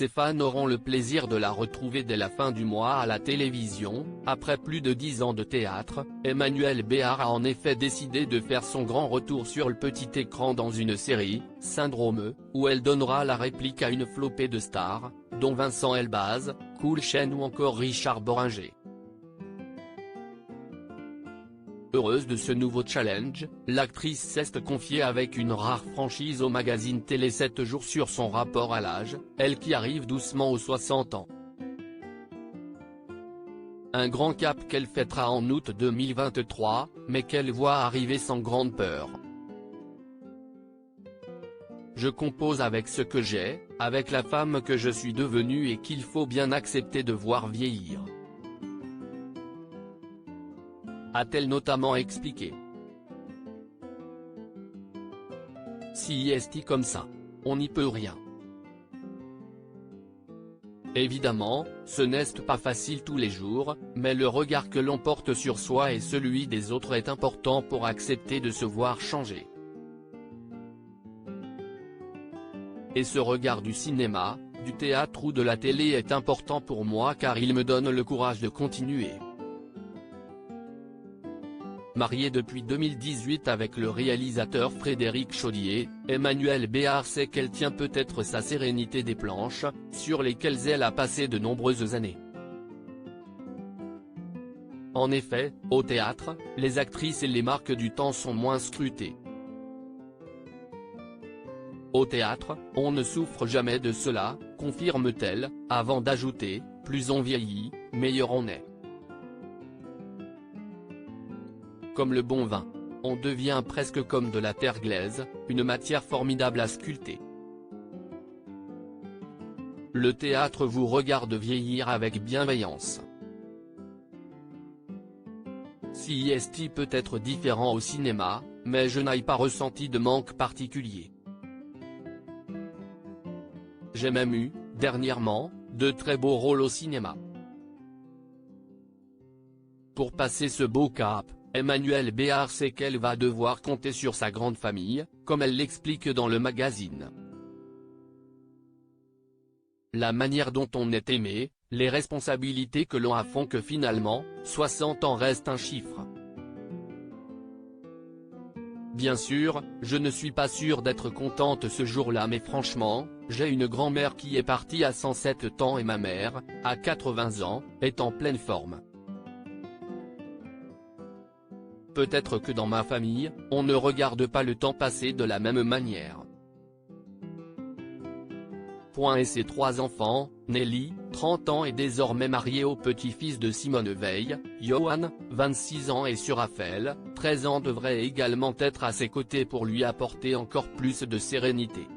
ses fans auront le plaisir de la retrouver dès la fin du mois à la télévision. Après plus de 10 ans de théâtre, Emmanuelle Béard a en effet décidé de faire son grand retour sur le petit écran dans une série, Syndrome, où elle donnera la réplique à une flopée de stars, dont Vincent Elbaz, Cool Chain ou encore Richard Boringer. Heureuse de ce nouveau challenge, l'actrice s'est confiée avec une rare franchise au magazine Télé 7 jours sur son rapport à l'âge, elle qui arrive doucement aux 60 ans. Un grand cap qu'elle fêtera en août 2023, mais qu'elle voit arriver sans grande peur. Je compose avec ce que j'ai, avec la femme que je suis devenue et qu'il faut bien accepter de voir vieillir, a-t-elle notamment expliqué. Si est comme ça, on n'y peut rien. Évidemment, ce n'est pas facile tous les jours, mais le regard que l'on porte sur soi et celui des autres est important pour accepter de se voir changer. Et ce regard du cinéma, du théâtre ou de la télé est important pour moi car il me donne le courage de continuer. Mariée depuis 2018 avec le réalisateur Frédéric Chaudier, Emmanuelle Béard sait qu'elle tient peut-être sa sérénité des planches, sur lesquelles elle a passé de nombreuses années. En effet, au théâtre, les actrices et les marques du temps sont moins scrutées. Au théâtre, on ne souffre jamais de cela, confirme-t-elle, avant d'ajouter, plus on vieillit, meilleur on est. Comme le bon vin, on devient presque comme de la terre glaise, une matière formidable à sculpter. Le théâtre vous regarde vieillir avec bienveillance. Si est peut être différent au cinéma, mais je n'ai pas ressenti de manque particulier. J'ai même eu, dernièrement, de très beaux rôles au cinéma. Pour passer ce beau cap, Emmanuelle Béard sait qu'elle va devoir compter sur sa grande famille, comme elle l'explique dans le magazine. La manière dont on est aimé, les responsabilités que l'on a font que finalement, 60 ans reste un chiffre. Bien sûr, je ne suis pas sûre d'être contente ce jour-là mais franchement, j'ai une grand-mère qui est partie à 107 ans et ma mère, à 80 ans, est en pleine forme. Peut-être que dans ma famille, on ne regarde pas le temps passé de la même manière. Et ses 3 enfants, Nelly, 30 ans est désormais mariée au petit-fils de Simone Veil, Johan, 26 ans et sur Raphaël, 13 ans devrait également être à ses côtés pour lui apporter encore plus de sérénité.